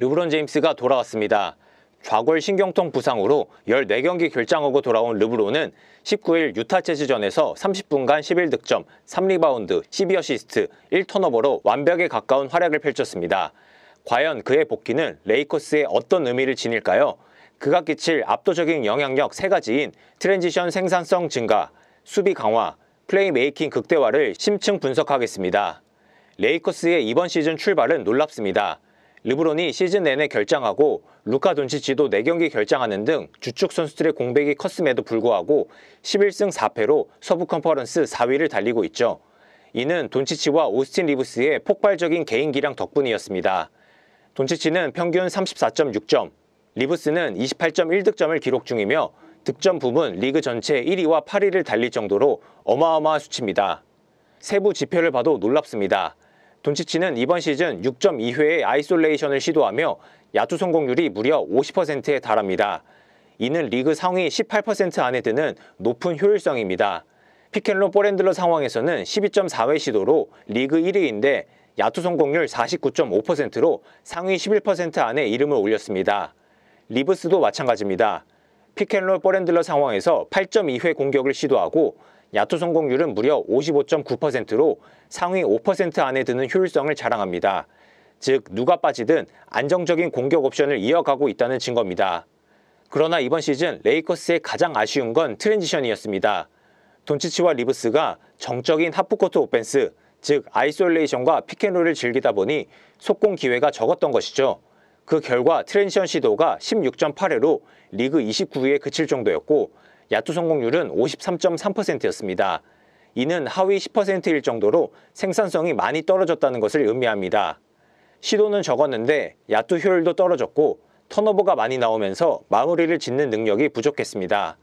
르브론 제임스가 돌아왔습니다. 좌골 신경통 부상으로 14경기 결장하고 돌아온 르브론은 19일 유타 재즈전에서 30분간 11득점, 3리바운드, 12어시스트, 1턴오버로 완벽에 가까운 활약을 펼쳤습니다. 과연 그의 복귀는 레이커스에 어떤 의미를 지닐까요? 그가 끼칠 압도적인 영향력 3가지인 트랜지션 생산성 증가, 수비 강화, 플레이메이킹 극대화를 심층 분석하겠습니다. 레이커스의 이번 시즌 출발은 놀랍습니다. 르브론이 시즌 내내 결장하고 루카 돈치치도 4경기 결장하는 등 주축 선수들의 공백이 컸음에도 불구하고 11승 4패로 서부 컨퍼런스 4위를 달리고 있죠. 이는 돈치치와 오스틴 리브스의 폭발적인 개인 기량 덕분이었습니다. 돈치치는 평균 34.6점, 리브스는 28.1득점을 기록 중이며 득점 부문 리그 전체 1위와 8위를 달릴 정도로 어마어마한 수치입니다. 세부 지표를 봐도 놀랍습니다. 돈치치는 이번 시즌 6.2회의 아이솔레이션을 시도하며 야투 성공률이 무려 50%에 달합니다. 이는 리그 상위 18% 안에 드는 높은 효율성입니다. 픽앤롤 볼핸들러 상황에서는 12.4회 시도로 리그 1위인데 야투 성공률 49.5%로 상위 11% 안에 이름을 올렸습니다. 리브스도 마찬가지입니다. 픽앤롤 볼핸들러 상황에서 8.2회 공격을 시도하고 야투 성공률은 무려 55.9%로 상위 5% 안에 드는 효율성을 자랑합니다. 즉 누가 빠지든 안정적인 공격 옵션을 이어가고 있다는 증거입니다. 그러나 이번 시즌 레이커스의 가장 아쉬운 건 트랜지션이었습니다. 돈치치와 리브스가 정적인 하프코트 오펜스, 즉 아이솔레이션과 픽앤롤을 즐기다 보니 속공 기회가 적었던 것이죠. 그 결과 트랜지션 시도가 16.8회로 리그 29위에 그칠 정도였고 야투 성공률은 53.3%였습니다. 이는 하위 10%일 정도로 생산성이 많이 떨어졌다는 것을 의미합니다. 시도는 적었는데 야투 효율도 떨어졌고 턴오버가 많이 나오면서 마무리를 짓는 능력이 부족했습니다.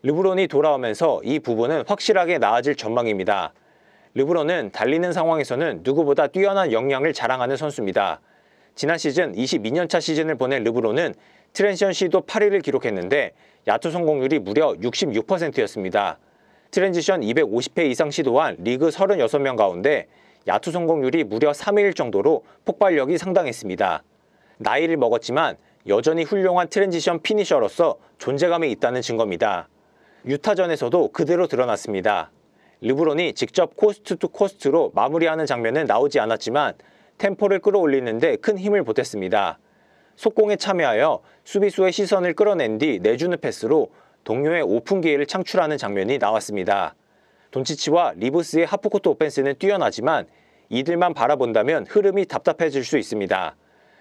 르브론이 돌아오면서 이 부분은 확실하게 나아질 전망입니다. 르브론은 달리는 상황에서는 누구보다 뛰어난 역량을 자랑하는 선수입니다. 지난 시즌 22년차 시즌을 보낸 르브론은 트랜지션 시도 8위를 기록했는데 야투 성공률이 무려 66%였습니다. 트랜지션 250회 이상 시도한 리그 36명 가운데 야투 성공률이 무려 3위일 정도로 폭발력이 상당했습니다. 나이를 먹었지만 여전히 훌륭한 트랜지션 피니셔로서 존재감이 있다는 증거입니다. 유타전에서도 그대로 드러났습니다. 르브론이 직접 코스트 투 코스트로 마무리하는 장면은 나오지 않았지만 템포를 끌어올리는데 큰 힘을 보탰습니다. 속공에 참여하여 수비수의 시선을 끌어낸 뒤 내주는 패스로 동료의 오픈 기회를 창출하는 장면이 나왔습니다. 돈치치와 리브스의 하프코트 오펜스는 뛰어나지만 이들만 바라본다면 흐름이 답답해질 수 있습니다.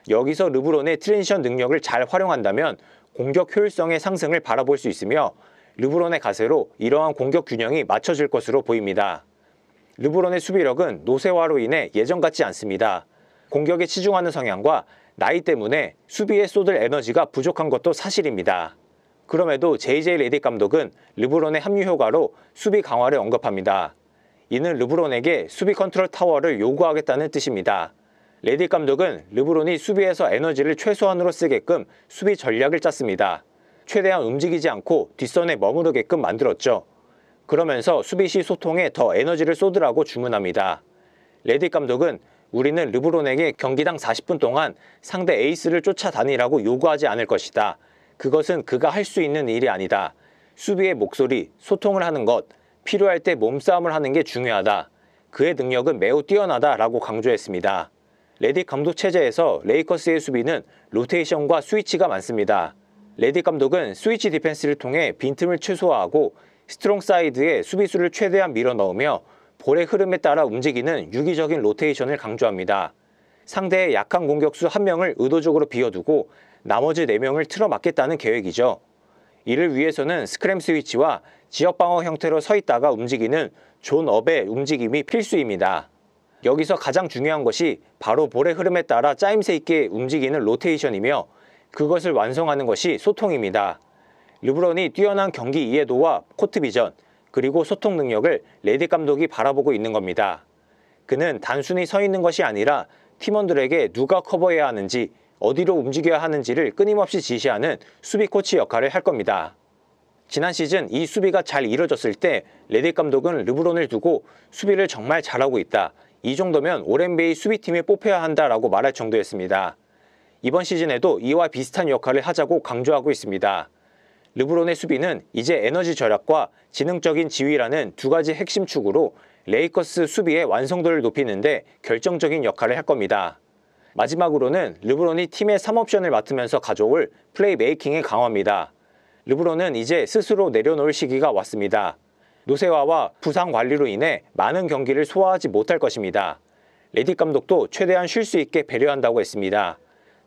여기서 르브론의 트랜지션 능력을 잘 활용한다면 공격 효율성의 상승을 바라볼 수 있으며 르브론의 가세로 이러한 공격 균형이 맞춰질 것으로 보입니다. 르브론의 수비력은 노쇠화로 인해 예전 같지 않습니다. 공격에 치중하는 성향과 나이 때문에 수비에 쏟을 에너지가 부족한 것도 사실입니다. 그럼에도 JJ 레딕 감독은 르브론의 합류 효과로 수비 강화를 언급합니다. 이는 르브론에게 수비 컨트롤 타워를 요구하겠다는 뜻입니다. 레딕 감독은 르브론이 수비에서 에너지를 최소한으로 쓰게끔 수비 전략을 짰습니다. 최대한 움직이지 않고 뒷선에 머무르게끔 만들었죠. 그러면서 수비 시 소통에 더 에너지를 쏟으라고 주문합니다. 레딕 감독은 우리는 르브론에게 경기당 40분 동안 상대 에이스를 쫓아다니라고 요구하지 않을 것이다. 그것은 그가 할 수 있는 일이 아니다. 수비의 목소리, 소통을 하는 것, 필요할 때 몸싸움을 하는 게 중요하다. 그의 능력은 매우 뛰어나다라고 강조했습니다. 레딕 감독 체제에서 레이커스의 수비는 로테이션과 스위치가 많습니다. 레딕 감독은 스위치 디펜스를 통해 빈틈을 최소화하고 스트롱 사이드에 수비수를 최대한 밀어넣으며 볼의 흐름에 따라 움직이는 유기적인 로테이션을 강조합니다. 상대의 약한 공격수 1명을 의도적으로 비워두고 나머지 4명을 틀어막겠다는 계획이죠. 이를 위해서는 스크램 스위치와 지역방어 형태로 서 있다가 움직이는 존 업의 움직임이 필수입니다. 여기서 가장 중요한 것이 바로 볼의 흐름에 따라 짜임새 있게 움직이는 로테이션이며 그것을 완성하는 것이 소통입니다. 르브론이 뛰어난 경기 이해도와 코트 비전, 그리고 소통 능력을 레딕 감독이 바라보고 있는 겁니다. 그는 단순히 서 있는 것이 아니라 팀원들에게 누가 커버해야 하는지, 어디로 움직여야 하는지를 끊임없이 지시하는 수비 코치 역할을 할 겁니다. 지난 시즌 이 수비가 잘 이뤄졌을 때 레딕 감독은 르브론을 두고 수비를 정말 잘하고 있다. 이 정도면 올 NBA 수비팀에 뽑혀야 한다라고 말할 정도였습니다. 이번 시즌에도 이와 비슷한 역할을 하자고 강조하고 있습니다. 르브론의 수비는 이제 에너지 절약과 지능적인 지휘라는 두 가지 핵심 축으로 레이커스 수비의 완성도를 높이는데 결정적인 역할을 할 겁니다. 마지막으로는 르브론이 팀의 3옵션을 맡으면서 가져올 플레이메이킹의 강화입니다. 르브론은 이제 스스로 내려놓을 시기가 왔습니다. 노세화와 부상 관리로 인해 많은 경기를 소화하지 못할 것입니다. 레딕 감독도 최대한 쉴 수 있게 배려한다고 했습니다.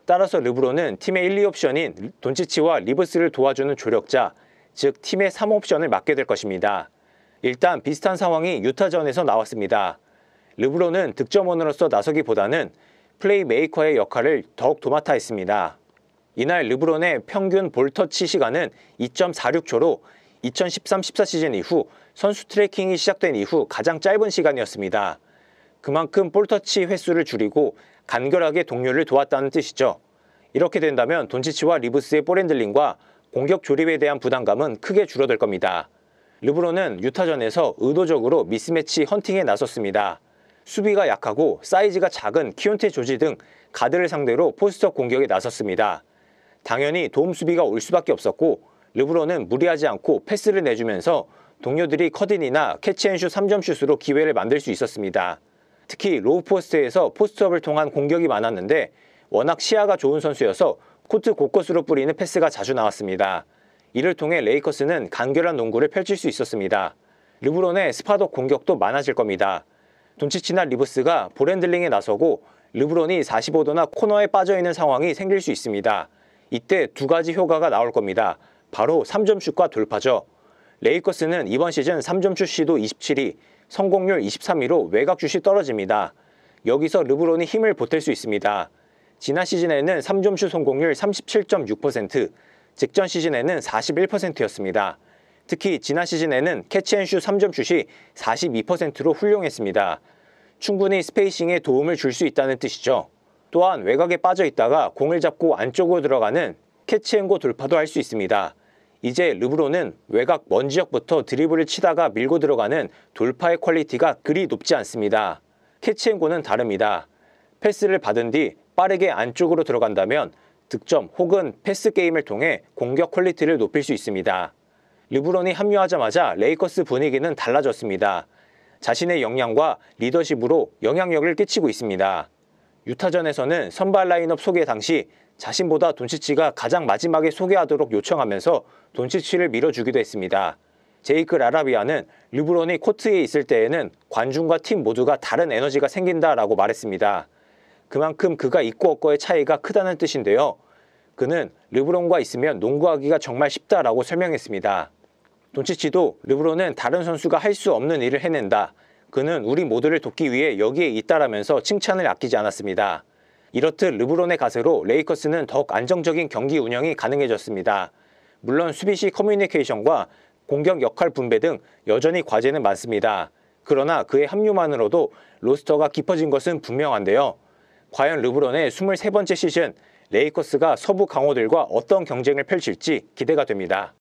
따라서 르브론은 팀의 1, 2옵션인 돈치치와 리브스를 도와주는 조력자, 즉 팀의 3옵션을 맡게 될 것입니다. 일단 비슷한 상황이 유타전에서 나왔습니다. 르브론은 득점원으로서 나서기보다는 플레이메이커의 역할을 더욱 도맡아 했습니다. 이날 르브론의 평균 볼터치 시간은 2.46초로 2013-14 시즌 이후 선수 트래킹이 시작된 이후 가장 짧은 시간이었습니다. 그만큼 볼터치 횟수를 줄이고 간결하게 동료를 도왔다는 뜻이죠. 이렇게 된다면 돈치치와 리브스의 볼핸들링과 공격 조립에 대한 부담감은 크게 줄어들 겁니다. 르브론은 유타전에서 의도적으로 미스매치 헌팅에 나섰습니다. 수비가 약하고 사이즈가 작은 키온테 조지 등 가드를 상대로 포스트업 공격에 나섰습니다. 당연히 도움 수비가 올 수밖에 없었고 르브론은 무리하지 않고 패스를 내주면서 동료들이 컷인이나 캐치앤슛 3점슛으로 기회를 만들 수 있었습니다. 특히 로우 포스트에서 포스트업을 통한 공격이 많았는데 워낙 시야가 좋은 선수여서 코트 곳곳으로 뿌리는 패스가 자주 나왔습니다. 이를 통해 레이커스는 간결한 농구를 펼칠 수 있었습니다. 르브론의 스팟업 공격도 많아질 겁니다. 돈치치나 리브스가 볼핸들링에 나서고 르브론이 45도나 코너에 빠져있는 상황이 생길 수 있습니다. 이때 두 가지 효과가 나올 겁니다. 바로 3점슛과 돌파죠. 레이커스는 이번 시즌 3점슛 시도 27위, 성공률 23위로 외곽슛이 떨어집니다. 여기서 르브론이 힘을 보탤 수 있습니다. 지난 시즌에는 3점슛 성공률 37.6%, 직전 시즌에는 41%였습니다. 특히 지난 시즌에는 캐치앤슛 3점슛이 42%로 훌륭했습니다. 충분히 스페이싱에 도움을 줄 수 있다는 뜻이죠. 또한 외곽에 빠져 있다가 공을 잡고 안쪽으로 들어가는 캐치앤고 돌파도 할 수 있습니다. 이제 르브론은 외곽 먼 지역부터 드리블을 치다가 밀고 들어가는 돌파의 퀄리티가 그리 높지 않습니다. 캐치앤고는 다릅니다. 패스를 받은 뒤 빠르게 안쪽으로 들어간다면 득점 혹은 패스 게임을 통해 공격 퀄리티를 높일 수 있습니다. 르브론이 합류하자마자 레이커스 분위기는 달라졌습니다. 자신의 역량과 리더십으로 영향력을 끼치고 있습니다. 유타전에서는 선발 라인업 소개 당시 자신보다 돈치치가 가장 마지막에 소개하도록 요청하면서 돈치치를 밀어주기도 했습니다. 제이크 라라비아는 르브론이 코트에 있을 때에는 관중과 팀 모두가 다른 에너지가 생긴다라고 말했습니다. 그만큼 그가 있고 없고의 차이가 크다는 뜻인데요. 그는 르브론과 있으면 농구하기가 정말 쉽다라고 설명했습니다. 돈치치도 르브론은 다른 선수가 할 수 없는 일을 해낸다. 그는 우리 모두를 돕기 위해 여기에 있다라면서 칭찬을 아끼지 않았습니다. 이렇듯 르브론의 가세로 레이커스는 더욱 안정적인 경기 운영이 가능해졌습니다. 물론 수비 시 커뮤니케이션과 공격 역할 분배 등 여전히 과제는 많습니다. 그러나 그의 합류만으로도 로스터가 깊어진 것은 분명한데요. 과연 르브론의 23번째 시즌 레이커스가 서부 강호들과 어떤 경쟁을 펼칠지 기대가 됩니다.